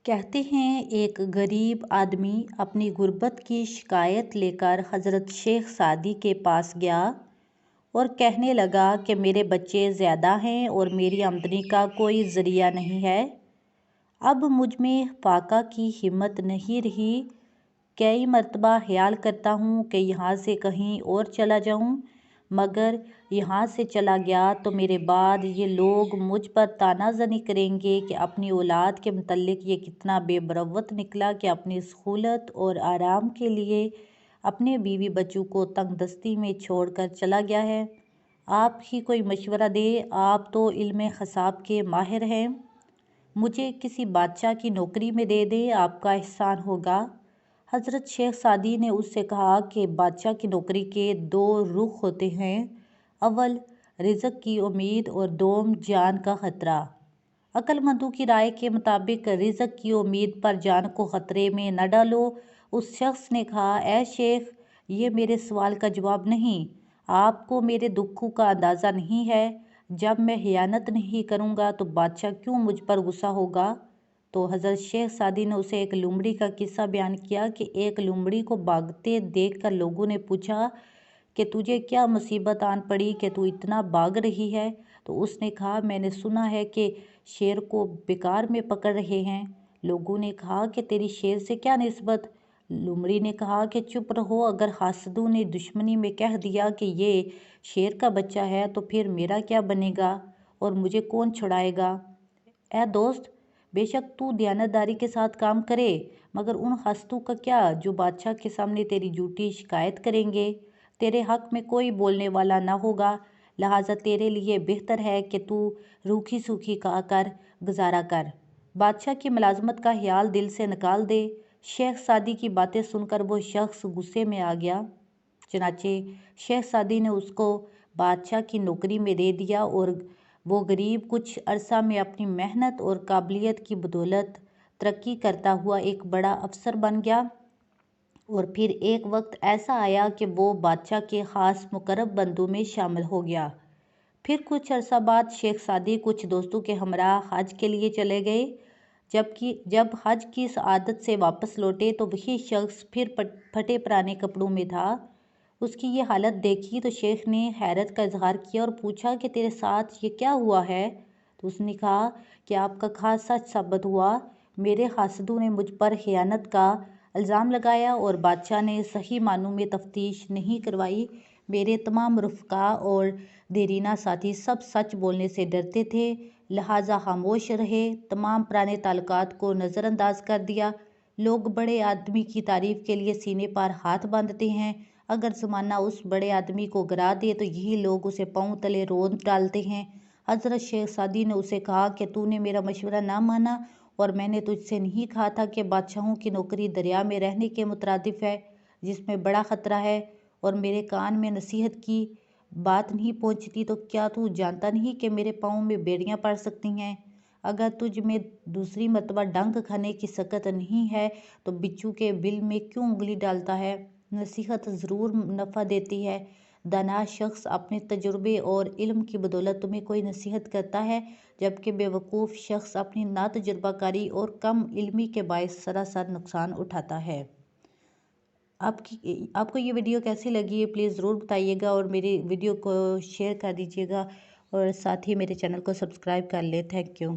کہتے ہیں ایک غریب آدمی اپنی غربت کی شکایت لے کر حضرت شیخ سعدی کے پاس گیا اور کہنے لگا کہ میرے بچے زیادہ ہیں اور میری آمدنی کا کوئی ذریعہ نہیں ہے۔ اب مجھ میں فاقہ کی ہمت نہیں رہی۔ کئی مرتبہ خیال کرتا ہوں کہ یہاں سے کہیں اور چلا جاؤں، مگر یہاں سے چلا گیا تو میرے بعد یہ لوگ مجھ پر طعنہ زنی کریں گے کہ اپنی اولاد کے متعلق یہ کتنا بے مروت نکلا کہ اپنی سہولت اور آرام کے لیے اپنے بیوی بچوں کو تنگ دستی میں چھوڑ کر چلا گیا ہے۔ آپ ہی کوئی مشورہ دیں، آپ تو علم حساب کے ماہر ہیں، مجھے کسی بادشاہ کی نوکری میں دے دیں، آپ کا احسان ہوگا۔ حضرت شیخ سعدی نے اس سے کہا کہ بادشاہ کی نوکری کے دو رخ ہوتے ہیں، اول رزق کی امید اور دوم جان کا خطرہ۔ عقل مندوں کی رائے کے مطابق رزق کی امید پر جان کو خطرے میں نہ ڈالو۔ اس شخص نے کہا، اے شیخ، یہ میرے سوال کا جواب نہیں، آپ کو میرے دکھوں کا اندازہ نہیں ہے۔ جب میں خیانت نہیں کروں گا تو بادشاہ کیوں مجھ پر غصہ ہوگا؟ تو حضرت شیخ سعدی نے اسے ایک لومڑی کا قصہ بیان کیا کہ ایک لومڑی کو بھاگتے دیکھ کر لوگوں نے پوچھا کہ تجھے کیا مصیبت آن پڑی کہ تو اتنا بھاگ رہی ہے؟ تو اس نے کہا، میں نے سنا ہے کہ شیر کو بیکار میں پکڑ رہے ہیں۔ لوگوں نے کہا کہ تیری شیر سے کیا نسبت؟ لومڑی نے کہا کہ چپ رہو، اگر حاسدوں نے دشمنی میں کہہ دیا کہ یہ شیر کا بچہ ہے تو پھر میرا کیا بنے گا اور مجھے کون چھڑائے گا؟ اے دوست، بے شک تو دیانتداری کے ساتھ کام کرے، مگر ان حاسدوں کا کیا جو بادشاہ کے سامنے تیری جھوٹی شکایت کریں گے؟ تیرے حق میں کوئی بولنے والا نہ ہوگا، لہٰذا تیرے لیے بہتر ہے کہ تو روکھی سوکھی کھا کر گزارا کر، بادشاہ کی ملازمت کا خیال دل سے نکال دے۔ شیخ سعدی کی باتیں سن کر وہ شخص غصے میں آ گیا، چنانچہ شیخ سعدی نے اس کو بادشاہ کی نوکری میں دے دیا اور وہ غریب کچھ عرصہ میں اپنی محنت اور قابلیت کی بدولت ترقی کرتا ہوا ایک بڑا افسر بن گیا۔ اور پھر ایک وقت ایسا آیا کہ وہ بادشاہ کے خاص مقرب بندوں میں شامل ہو گیا۔ پھر کچھ عرصہ بعد شیخ سعدی کچھ دوستوں کے ہمراہ حج کے لیے چلے گئے۔ جب حج کی سعادت سے واپس لوٹے تو وہی شخص پھر پھٹے پرانے کپڑوں میں تھا۔ اس کی یہ حالت دیکھی تو شیخ نے حیرت کا اظہار کیا اور پوچھا کہ تیرے ساتھ یہ کیا ہوا ہے؟ تو اس نے کہا کہ آپ کا کہا سچ ثابت ہوا، میرے حاسدوں نے مجھ پر خیانت کا الزام لگایا اور بادشاہ نے صحیح معنوں میں تفتیش نہیں کروائی۔ میرے تمام رفقا اور دیرینہ ساتھی سب سچ بولنے سے ڈرتے تھے، لہٰذا خاموش رہے، تمام پرانے تعلقات کو نظر انداز کر دیا۔ لوگ بڑے آدمی کی تعریف کے لیے سینے پر ہاتھ باندھتے ہیں، اگر زمانہ اس بڑے آدمی کو گرا دے تو یہی لوگ اسے پاؤں تلے رون ڈالتے ہیں۔ حضرت شیخ سعدی نے اسے کہا کہ تو نے میرا مشورہ نہ مانا اور میں نے تجھ سے نہیں کہا تھا کہ بادشاہوں کی نوکری دریا میں رہنے کے مترادف ہے جس میں بڑا خطرہ ہے، اور میرے کان میں نصیحت کی بات نہیں پہنچتی تو کیا تو جانتا نہیں کہ میرے پاؤں میں بیڑیاں پڑ سکتی ہیں؟ اگر تجھ میں دوسری مرتبہ ڈنک کھانے کی سکت نہیں ہے تو بچھو کے بل میں کیوں انگلی ڈالتا ہے؟ نصیحت ضرور نفع دیتی ہے۔ دانا شخص اپنے تجربے اور علم کی بدولت تمہیں کوئی نصیحت کرتا ہے، جبکہ بے وقوف شخص اپنی ناتجربہ کاری اور کم علمی کے باعث سراسر نقصان اٹھاتا ہے۔ آپ کو یہ ویڈیو کیسی لگی ہے پلیز ضرور بتائیے گا، اور میری ویڈیو کو شیئر کر دیجیے گا، اور ساتھ ہی میرے چینل کو سبسکرائب کر لیں۔ Thank you.